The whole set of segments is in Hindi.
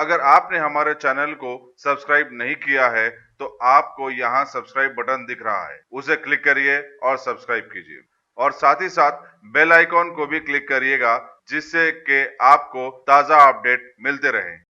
अगर आपने हमारे चैनल को सब्सक्राइब नहीं किया है तो आपको यहाँ सब्सक्राइब बटन दिख रहा है, उसे क्लिक करिए और सब्सक्राइब कीजिए और साथ ही साथ बेल आइकॉन को भी क्लिक करिएगा जिससे कि आपको ताज़ा अपडेट मिलते रहें।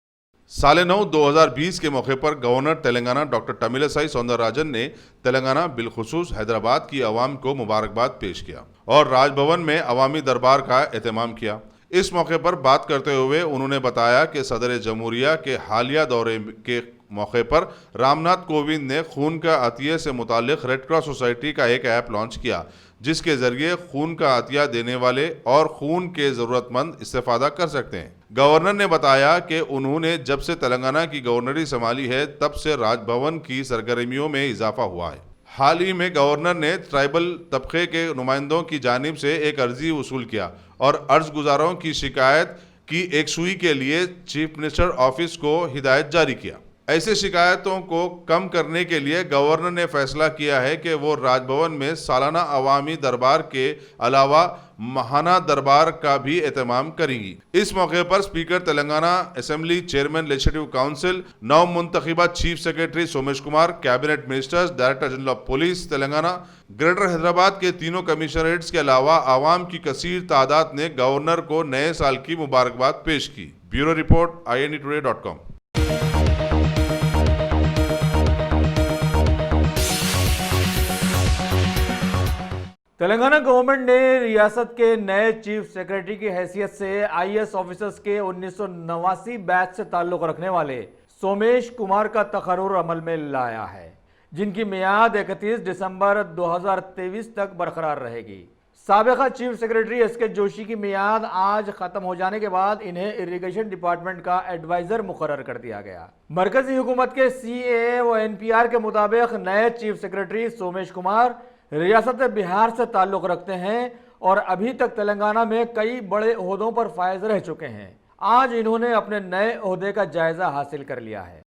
साले 9 2020 के मौके पर गवर्नर तेलंगाना डॉक्टर तमिलिसाई सौंदरराजन ने तेलंगाना बिलखुसूस हैदराबाद की आवाम को मुबारकबाद पेश किया और राजभवन में अवामी दरबार का एहतमाम किया। इस मौके पर बात करते हुए उन्होंने बताया कि सदर जमहूरिया के हालिया दौरे के मौके पर रामनाथ कोविंद ने खून का अतिये से मुतालिक रेड क्रॉस सोसाइटी का एक ऐप लॉन्च किया जिसके जरिए खून का अतिया देने वाले और खून के जरूरतमंद इस्तेफादा कर सकते हैं। गवर्नर ने बताया कि उन्होंने जब से तेलंगाना की गवर्नरी संभाली है तब से राजभवन की सरगर्मियों में इजाफा हुआ है। हाल ही में गवर्नर ने ट्राइबल तबके के नुमाइंदों की जानिब से एक अर्जी वसूल किया और अर्ज गुजारों की शिकायत की एक सुई के लिए चीफ मिनिस्टर ऑफिस को हिदायत जारी किया। ऐसे शिकायतों को कम करने के लिए गवर्नर ने फैसला किया है कि वो राजभवन में सालाना अवामी दरबार के अलावा माहाना दरबार का भी एहतमाम करेंगी। इस मौके पर speaker Telangana assembly, chairman legislative council, नव मुंतखिबा chief secretary Somesh Kumar, cabinet ministers, director general of police Telangana, greater Hyderabad के तीनों कमिश्नरेट्स के अलावा आवाम की कसीर तादाद ने गवर्नर को नए साल की मुबारकबाद पेश की। Bureau report INEtoday.com। Telangana government ने रियासत के नए चीफ सेक्रेटरी की हैसियत से IAS ऑफिसर्स के 1989 बैच से ताल्लुक रखने वाले सोमेश कुमार का तकर्रुर अमल में लाया है, जिनकी मियाद 31 दिसंबर 2023 तक बरकरार रहेगी। साबिका चीफ सेक्रेटरी SK जोशी की मियाद आज खत्म हो जाने के बाद इन्हें इरिगेशन डिपार्टमेंट का एडवाइजर मुकर्रर कर दिया गया। मरकजी हुकूमत के CAA व NPR के मुताबिक नए चीफ सेक्रेटरी सोमेश कुमार रियासत बिहार से ताल्लुक रखते हैं और अभी तक तेलंगाना में कई बड़े ओहदों पर फायज रह चुके हैं। आज इन्होंने अपने नए ओहदे का जायजा हासिल कर लिया है।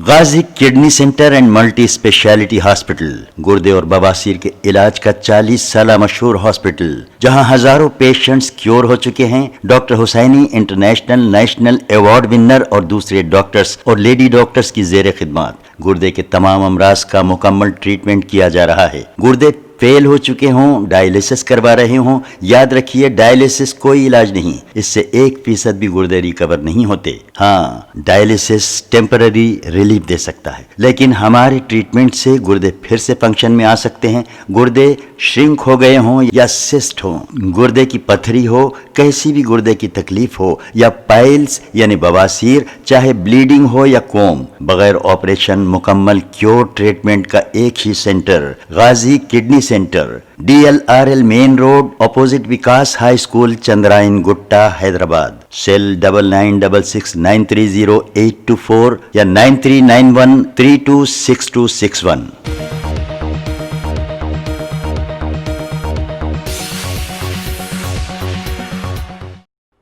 Ghazi kidney centre and multi speciality hospital, गुर्दे और बवासीर के इलाज का 40 साल मशहूर हॉस्पिटल, जहां हजारों पेशेंट्स क्योर हो चुके हैं। Doctor Husaini international national award winner और दूसरे डॉक्टर्स और लेडी डॉक्टर्स की जेर खिदमत गुर्दे के तमाम अमराज का मुकम्मल ट्रीटमेंट किया जा रहा है। गुर्दे फेल हो चुके हों, डायलिसिस करवा रहे हों, याद रखिए डायलिसिस कोई इलाज नहीं, इससे 1% भी गुर्दे रिकवर नहीं होते। हाँ, डायलिसिस टेम्पररी रिलीफ दे सकता है, लेकिन हमारे ट्रीटमेंट से गुर्दे फिर से फंक्शन में आ सकते हैं। गुर्दे श्रिंक हो गए हों या सिस्ट हो, गुर्दे की पथरी हो, कैसी भी गुर्दे की तकलीफ हो या पाइल्स यानी बवासीर, चाहे ब्लीडिंग हो या कोम, बगैर ऑपरेशन मुकम्मल क्योर ट्रीटमेंट का एक ही centre, Ghazi kidney centre, DLRL main road, opposite Vikas high school, Chandrayan Gutta, Hyderabad. Cell 9966930824 या 9391326261।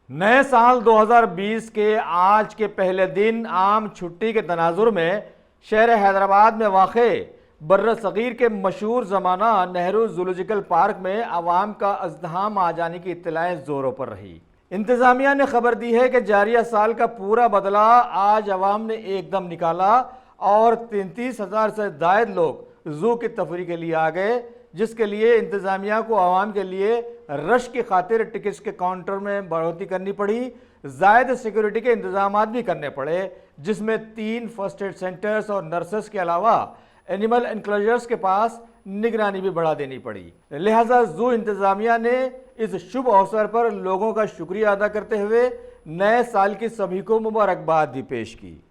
नए साल 2020 के आज के पहले दिन आम छुट्टी के तनाजुर में शहर हैदराबाद में वाक़े बर्र सगीर के मशहूर ज़माना नेहरू जूलॉजिकल पार्क में आवाम का अज़्दहाम आ जाने की इत्तलाएँ ज़ोरों पर रही। इंतज़ामिया ने खबर दी है कि जारिया साल का पूरा बदला आज आवाम ने एकदम निकाला और 33,000 से ज़ायद लोग ज़ू की तफरी के लिए आ गए, जिसके लिए इंतज़ामिया को आवाम के लिए रश की खातिर टिकट्स के काउंटर में बढ़ोतरी करनी पड़ी। ज़ायद सिक्योरिटी के इंतजाम भी करने पड़े, जिसमें 3 फर्स्ट एड सेंटर्स और नर्सेस के अलावा एनिमल एनक्लोजर्स के पास निगरानी भी बढ़ा देनी पड़ी। लिहाजा जू इंतजामिया ने इस शुभ अवसर पर लोगों का शुक्रिया अदा करते हुए नए साल की सभी को मुबारकबाद भी पेश की।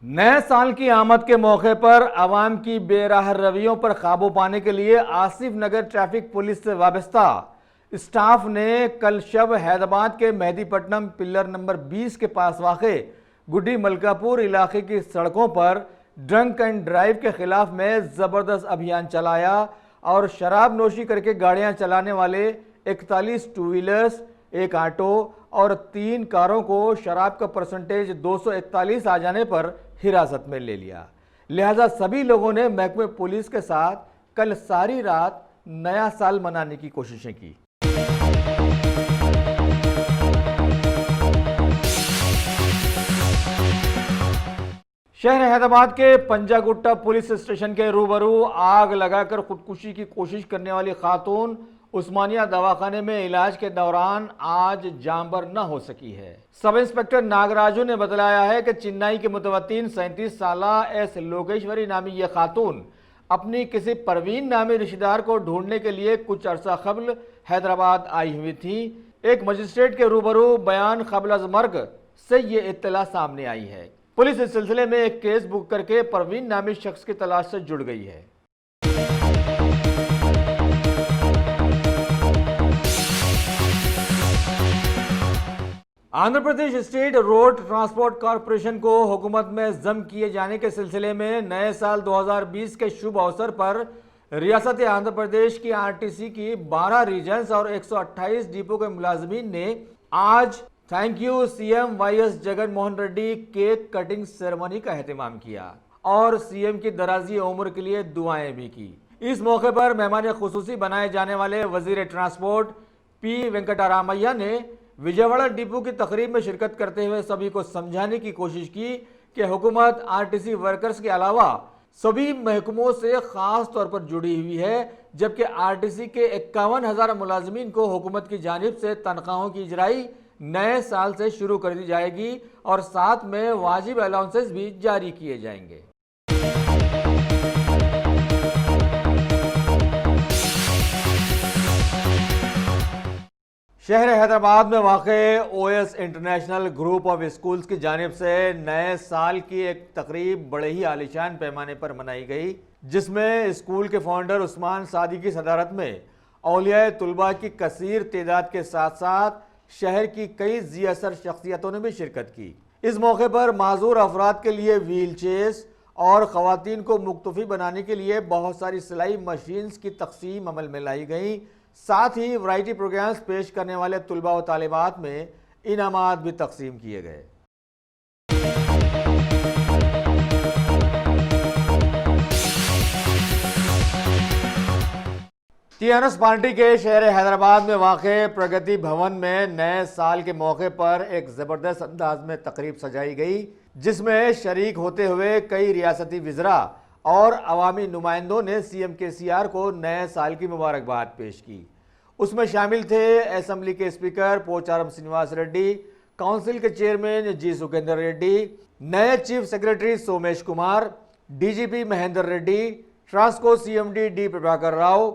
नए साल की आमद के मौके पर आवाम की बेराह रवियों पर काबू पाने के लिए आसिफ नगर ट्रैफिक पुलिस से वाबस्ता स्टाफ ने कल शब हैदराबाद के मेहदीपट्टनम पिल्लर नंबर 20 के पास वाक़े गुड्डी मलकापुर इलाके की सड़कों पर ड्रंक एंड ड्राइव के खिलाफ में ज़बरदस्त अभियान चलाया और शराब नोशी करके गाड़ियां चलाने वाले 41 टू व्हीलर्स, 1 ऑटो और 3 कारों को शराब का परसेंटेज 241 आ जाने पर हिरासत में ले लिया। लिहाजा सभी लोगों ने महकमे पुलिस के साथ कल सारी रात नया साल मनाने की कोशिशें की। शहर हैदराबाद के पंजागुट्टा पुलिस स्टेशन के रूबरू आग लगाकर खुदकुशी की कोशिश करने वाली खातून उस्मानिया दवाखाने में इलाज के दौरान आज जांबर न हो सकी है। सब इंस्पेक्टर नागराजू ने बताया है कि चेन्नई के मुतवत्तिन 37 साला एस लोकेश्वरी नामी यह खातून अपनी किसी परवीन नामी रिश्तेदार को ढूंढने के लिए कुछ अरसा कबल हैदराबाद आई हुई थी। एक मजिस्ट्रेट के रूबरू बयान कबल अज मर्ग से ये इत्तला सामने आई है। पुलिस इस सिलसिले में एक केस बुक करके परवीन नामी शख्स की तलाश से जुड़ गई है। Andhra Pradesh state road transport corporation को हुकूमत में जम किए जाने के सिलसिले में नए साल 2020 के शुभ अवसर पर रियासत आंध्र प्रदेश की आरटीसी की 12 रीजन्स और 128 डिपो के मुलाजमीन ने आज thank you CM YS Jagan Mohan Reddy cake cutting ceremony का एहतमाम किया और सीएम की दराजी उम्र के लिए दुआएं भी की। इस मौके पर मेहमान खुसूसी बनाए जाने वाले वजीर ट्रांसपोर्ट पी वेंकटरामैया ने विजयवाड़ा डिपो की तकरीब में शिरकत करते हुए सभी को समझाने की कोशिश की कि हुकूमत आरटीसी वर्कर्स के अलावा सभी महकमों से खास तौर पर जुड़ी हुई है, जबकि आरटीसी के 51,000 मुलाजमीन को हुकूमत की जानिब से तनख्वाहों की इजराई नए साल से शुरू कर दी जाएगी और साथ में वाजिब अलाउंसेस भी जारी किए जाएंगे। शहर हैदराबाद में वाक़े OS international group of schools की जानिब से नए साल की एक तकरीब बड़े ही आलीशान पैमाने पर मनाई गई, जिसमें स्कूल के फाउंडर उस्मान सादी की सदारत में औलिया तुलबा की कसीर तादाद के साथ साथ शहर की कई जी असर शख्सियतों ने भी शिरकत की। इस मौके पर माजूर अफराद के लिए व्हील चेयर्स और ख़वातीन को मुख्तफी बनाने के लिए बहुत सारी सिलाई मशीन्स की तकसीम अमल में लाई गई। साथ ही वैरायटी प्रोग्राम्स पेश करने वाले तुलबा व तालिबात में इनामात भी तकसीम किए गए। टीआरएस पार्टी के शहर हैदराबाद में वाक़े प्रगति भवन में नए साल के मौके पर एक ज़बरदस्त अंदाज में तकरीब सजाई गई, जिसमें शरीक होते हुए कई रियासती वज़रा और अवामी नुमाइंदों ने सीएम केसीआर को नए साल की मुबारकबाद पेश की। उसमें शामिल थे असम्बली के स्पीकर पोचारम श्रीनिवास रेड्डी, काउंसिल के चेयरमैन जी सुखेंद्र रेड्डी, नए chief secretary Somesh Kumar, DGP Mahendra Reddy, Transco CMD D Prabhakar Rao,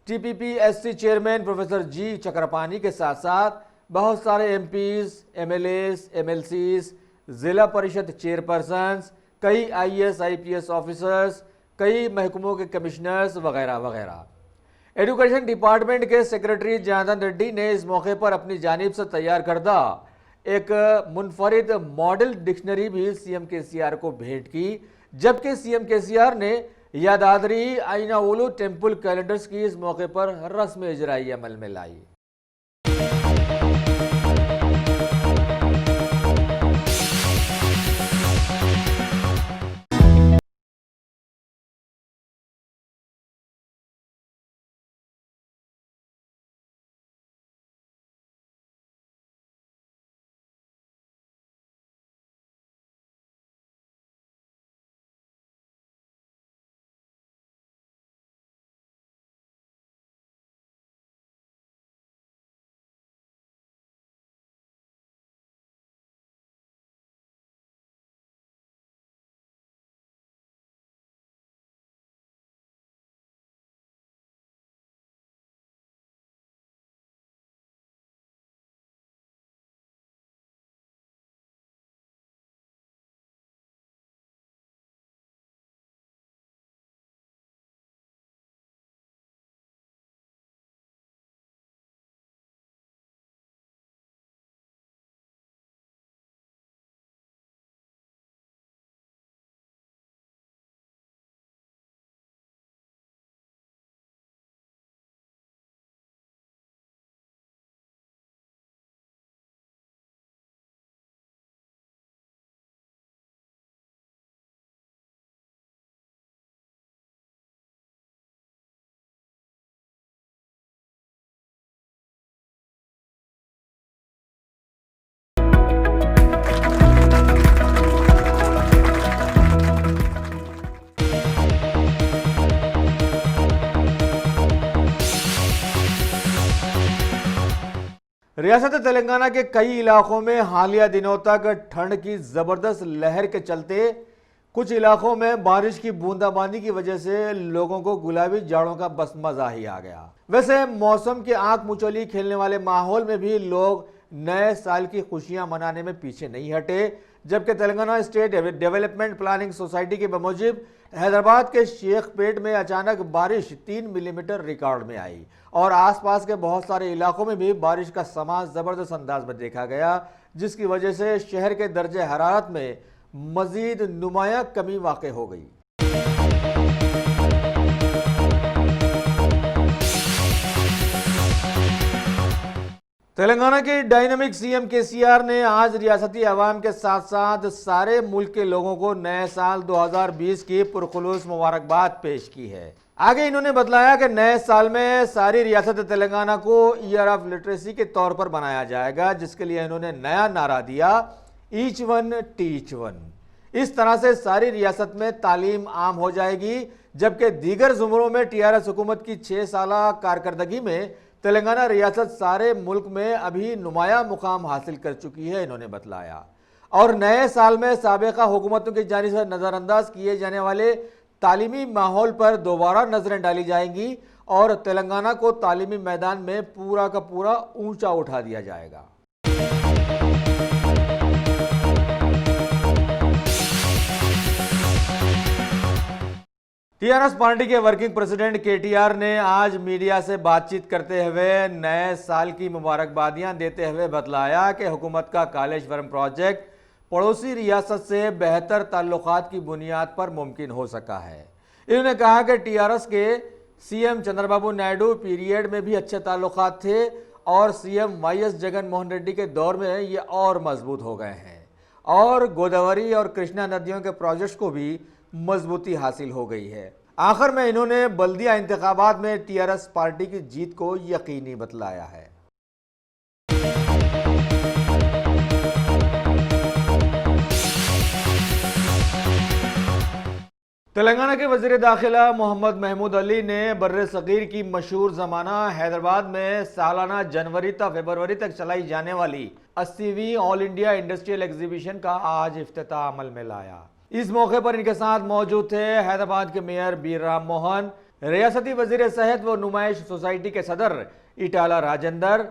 TPPSC chairman professor G Chakrapani के साथ साथ बहुत सारे एमपीज, एमएलएस, एमएलसीज, जिला परिषद चेयरपर्सन्स, कई आईएएस आईपीएस ऑफिसर्स, कई महकमों के कमिश्नर्स वगैरह वगैरह। एजुकेशन डिपार्टमेंट के सेक्रेटरी जनार्दन रेड्डी ने इस मौके पर अपनी जानिब से तैयार करदा एक मुनफरिद मॉडल डिक्शनरी भी सीएम केसीआर को भेंट की, जबकि सीएम केसीआर ने यादाद्री आइनाउलू टेम्पल कैलेंडर्स की इस मौके पर रस्म इजराई अमल में लाई। रियासत तेलंगाना के कई इलाकों में हालिया दिनों तक ठंड की जबरदस्त लहर के चलते कुछ इलाकों में बारिश की बूंदाबांदी की वजह से लोगों को गुलाबी जाड़ों का बस मजा ही आ गया। वैसे मौसम के आंख मुचौली खेलने वाले माहौल में भी लोग नए साल की खुशियां मनाने में पीछे नहीं हटे, जबकि Telangana state development planning society के मुताबिक हैदराबाद के शेखपेट में अचानक बारिश 3 मिलीमीटर रिकॉर्ड में आई और आसपास के बहुत सारे इलाकों में भी बारिश का समा जबरदस्त अंदाज में देखा गया, जिसकी वजह से शहर के दर्जे हरारत में मजीद नुमाया कमी वाक़ हो गई। तेलंगाना के डायनामिक सीएम केसीआर ने आज रियासती अवाम के साथ साथ सारे मुल्क के लोगों को नए साल 2020 की पुरखुलूस मुबारकबाद पेश की है। आगे इन्होंने बतलाया कि नए साल में सारी रियासत तेलंगाना को ईयर ऑफ लिटरेसी के तौर पर बनाया जाएगा, जिसके लिए इन्होंने नया नारा दिया, ईच वन टीच वन। इस तरह से सारी रियासत में तालीम आम हो जाएगी, जबकि दीगर जुमरों में टीआरएस हुकूमत की 6 साला कारकर्दगी में तेलंगाना रियासत सारे मुल्क में अभी नुमाया मुकाम हासिल कर चुकी है, इन्होंने बतलाया। और नए साल में साबिका हुकूमतों की जानिब से नज़रअंदाज किए जाने वाले तालीमी माहौल पर दोबारा नजरें डाली जाएंगी और तेलंगाना को तालीमी मैदान में पूरा का पूरा ऊंचा उठा दिया जाएगा। टीआरएस पार्टी के वर्किंग प्रेसिडेंट केटीआर ने आज मीडिया से बातचीत करते हुए नए साल की मुबारकबादियां देते हुए बतलाया कि हुकूमत का कालेश्वरम प्रोजेक्ट पड़ोसी रियासत से बेहतर ताल्लुकात की बुनियाद पर मुमकिन हो सका है। इन्होंने कहा कि टीआरएस के सीएम चंद्रबाबू नायडू पीरियड में भी अच्छे ताल्लुकात थे और सीएम वाईएस जगन मोहन रेड्डी के दौर में ये और मजबूत हो गए हैं और गोदावरी और कृष्णा नदियों के प्रोजेक्ट्स को भी मजबूती हासिल हो गई है। आखिर में इन्होंने बल्दिया इंतखाबात में टीआरएस पार्टी की जीत को यकीनी बतलाया है। तेलंगाना के वजीर दाखिला मोहम्मद महमूद अली ने बर्रे सगीर की मशहूर जमाना हैदराबाद में सालाना जनवरी तक फरवरी तक चलाई जाने वाली 80वीं ऑल इंडिया इंडस्ट्रियल एग्जीबिशन का आज इफ्तिताह अमल में लाया। इस मौके पर इनके साथ मौजूद थे हैदराबाद के मेयर बीर राम मोहन, रियासती वजीर सेहत व नुमाइश सोसाइटी के सदर इटाला राजेंद्र,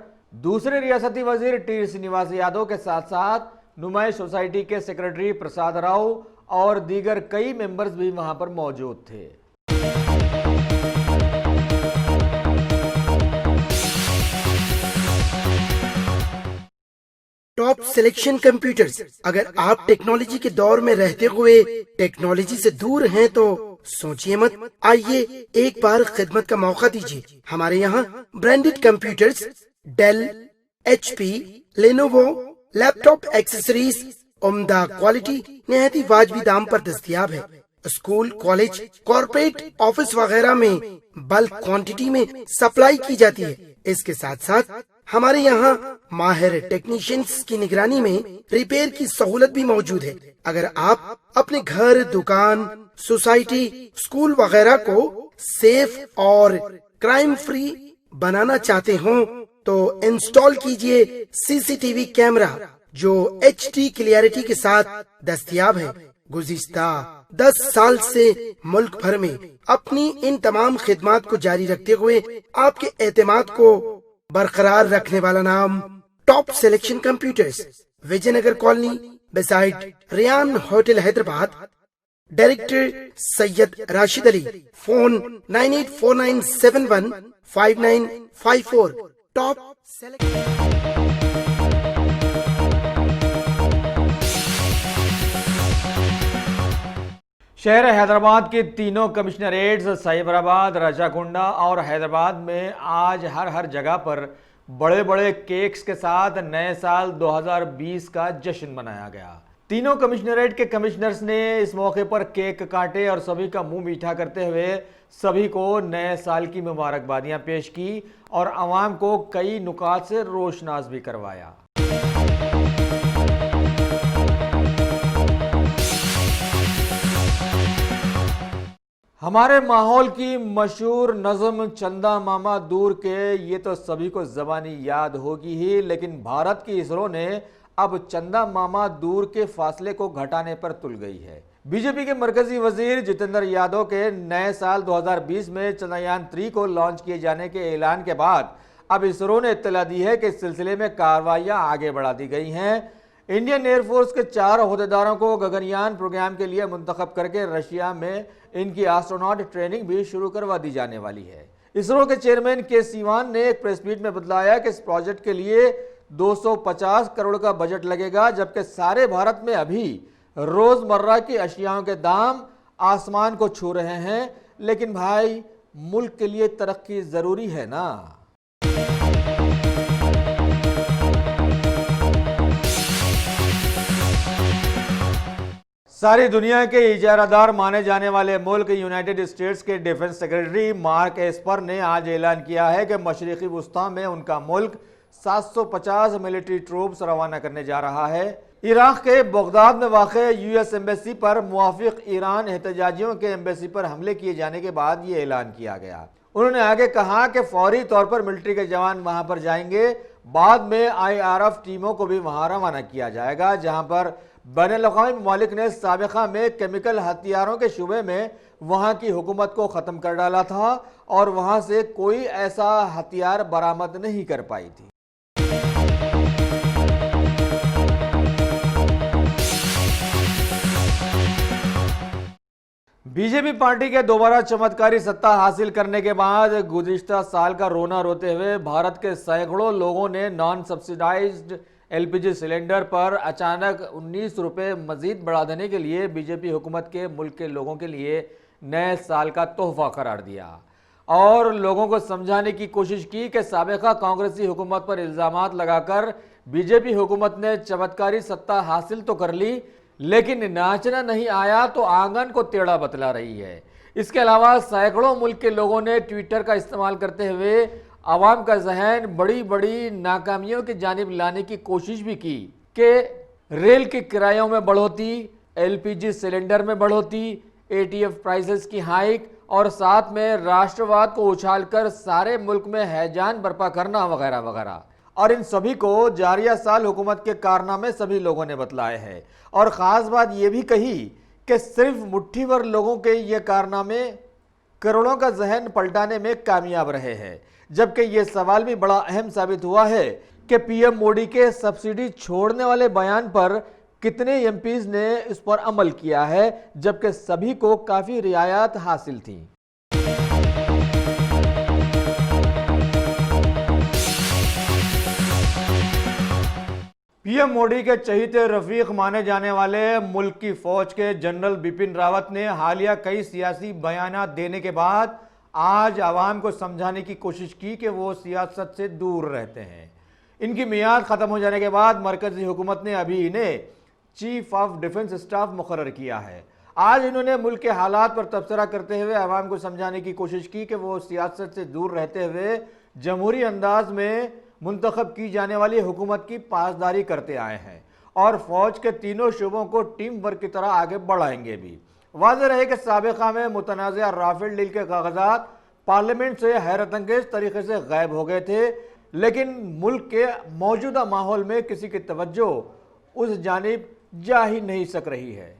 दूसरे रियासती वजीर टी श्रीनिवास यादव के साथ साथ नुमाइश सोसाइटी के सेक्रेटरी प्रसाद राव और दीगर कई मेंबर्स भी वहां पर मौजूद थे। Top selection computers. अगर आप टेक्नोलॉजी के दौर में रहते हुए टेक्नोलॉजी से दूर हैं तो सोचिए मत, आइए एक बार खिदमत का मौका दीजिए। हमारे यहाँ branded computers Dell, HP, Lenovo, laptop accessories उम्दा क्वालिटी निहायत ही वाजबी दाम पर दस्तयाब है। स्कूल, कॉलेज, कॉर्पोरेट, ऑफिस वगैरह में बल्क क्वांटिटी में सप्लाई की जाती है। इसके साथ साथ हमारे यहाँ माहिर टेक्नीशियंस की निगरानी में रिपेयर की सहूलत भी मौजूद है। अगर आप अपने घर, दुकान, सोसाइटी, स्कूल वगैरह को सेफ और क्राइम फ्री बनाना चाहते हो तो इंस्टॉल कीजिए CCTV कैमरा जो HD क्लियरिटी के साथ दस्तयाब है। गुज़िश्ता 10 साल से मुल्क भर में अपनी इन तमाम खिदमात को जारी रखते हुए आपके एतमाद को बरकरार रखने वाला नाम top selection computers, Vijayanagar colony beside Riyan hotel Hyderabad. Director Syed Rashid Ali. Phone 9849715954। Top शहर हैदराबाद के तीनों कमिश्नरेट्स साइबराबाद, राजाकुंडा और हैदराबाद में आज हर जगह पर बड़े बड़े केक्स के साथ नए साल 2020 का जश्न मनाया गया। तीनों कमिश्नरेट के कमिश्नर्स ने इस मौके पर केक काटे और सभी का मुंह मीठा करते हुए सभी को नए साल की मुबारकबादियां पेश की और आवाम को कई नुकात से रोशनास भी करवाया। हमारे माहौल की मशहूर नज़म चंदा मामा दूर के, ये तो सभी को ज़बानी याद होगी ही, लेकिन भारत की इसरो ने अब चंदा मामा दूर के फासले को घटाने पर तुल गई है। बीजेपी के मरकजी वजीर जितेंद्र यादव के नए साल 2020 में चंद्रयान 3 को लॉन्च किए जाने के ऐलान के बाद अब इसरो ने इत्तला दी है कि इस सिलसिले में कार्रवाइयां आगे बढ़ा दी गई हैं। इंडियन एयरफोर्स के 4 ओहदेदारों को गगनयान प्रोग्राम के लिए मुंतखब करके रशिया में इनकी एस्ट्रोनॉट ट्रेनिंग भी शुरू करवा दी जाने वाली है। इसरो के चेयरमैन के सीवान ने एक प्रेस मीट में बतलाया कि इस प्रोजेक्ट के लिए 250 करोड़ का बजट लगेगा, जबकि सारे भारत में अभी रोजमर्रा की अशियाओं के दाम आसमान को छू रहे हैं। लेकिन भाई, मुल्क के लिए तरक्की जरूरी है ना। सारी दुनिया के इजारादार माने जाने वाले मुल्क यूनाइटेड स्टेट्स के डिफेंस सेक्रेटरी मार्क एस्पर ने आज ऐलान किया है कि मशरिकी वुस्ता में उनका मुल्क 750 मिलिट्री ट्रूप्स रवाना करने जा रहा है। इराक के बगदाद में वाक़े यूएस एम्बेसी पर मुवाफिक ईरान एहतजाजियों के एम्बेसी पर हमले किए जाने के बाद ये ऐलान किया गया। उन्होंने आगे कहा कि फौरी तौर पर मिलिट्री के जवान वहां पर जाएंगे। बाद में IRF टीमों को भी वहां रवाना किया जाएगा, जहां पर बैनुल-अक़वामी ममालिक ने साबिक़ा में केमिकल हथियारों के शुबे में वहां की हुकूमत को ख़त्म कर डाला था और वहां से कोई ऐसा हथियार बरामद नहीं कर पाई थी। बीजेपी पार्टी के दोबारा चमत्कारी सत्ता हासिल करने के बाद गुज़िश्ता साल का रोना रोते हुए भारत के सैकड़ों लोगों ने नॉन सब्सिडाइज्ड LPG सिलेंडर पर अचानक 19 रुपये मजीद बढ़ा देने के लिए बीजेपी हुकूमत के मुल्क के लोगों के लिए नए साल का तोहफा करार दिया और लोगों को समझाने की कोशिश की कि साबिक़ा कांग्रेसी हुकूमत पर इल्ज़ामात लगाकर बीजेपी हुकूमत ने चमत्कारी सत्ता हासिल तो कर ली, लेकिन नाचना नहीं आया तो आंगन को टेढ़ा बतला रही है। इसके अलावा सैकड़ों मुल्क के लोगों ने ट्विटर का इस्तेमाल करते हुए आवाम का जहन बड़ी बड़ी नाकामियों की जानिब लाने की कोशिश भी की कि रेल के किरायों में बढ़ोतरी, LPG सिलेंडर में बढ़ोतरी, ATF प्राइसेस की हाइक और साथ में राष्ट्रवाद को उछालकर सारे मुल्क में हैजान बर्पा करना वगैरह वगैरह। और इन सभी को जारिया साल हुकूमत के कारनामे सभी लोगों ने बतलाए हैं और ख़ास बात यह भी कही कि सिर्फ मुट्ठी भर लोगों के ये कारनामे करोड़ों का जहन पलटाने में कामयाब रहे हैं। जबकि ये सवाल भी बड़ा अहम साबित हुआ है कि PM मोदी के सब्सिडी छोड़ने वाले बयान पर कितने MPs ने इस पर अमल किया है, जबकि सभी को काफ़ी रियायत हासिल थी। PM मोदी के चहीते रफीक माने जाने वाले मुल्क की फौज के जनरल बिपिन रावत ने हालिया कई सियासी बयानात देने के बाद आज आवाम को समझाने की कोशिश की कि वो सियासत से दूर रहते हैं। इनकी मियाद ख़त्म हो जाने के बाद मरकजी हुकूमत ने अभी इन्हें चीफ ऑफ डिफेंस स्टाफ मुकर्रर किया है। आज इन्होंने मुल्क के हालात पर तबसरा करते हुए आवाम को समझाने की कोशिश की कि वो सियासत से दूर रहते हुए जमहूरी अंदाज में मुंतखब की जाने वाली हुकूमत की पासदारी करते आए हैं और फौज के तीनों शोबों को टीम वर्क की तरह आगे बढ़ाएंगे भी। वाज़ेह रहे कि साबिक़ा में मुतनाज़ा राफेल डील के कागजात पार्लियामेंट से हैरत अंगेज तरीके से गायब हो गए थे, लेकिन मुल्क के मौजूदा माहौल में किसी की तवज्जो उस जानिब जा ही नहीं सक रही है।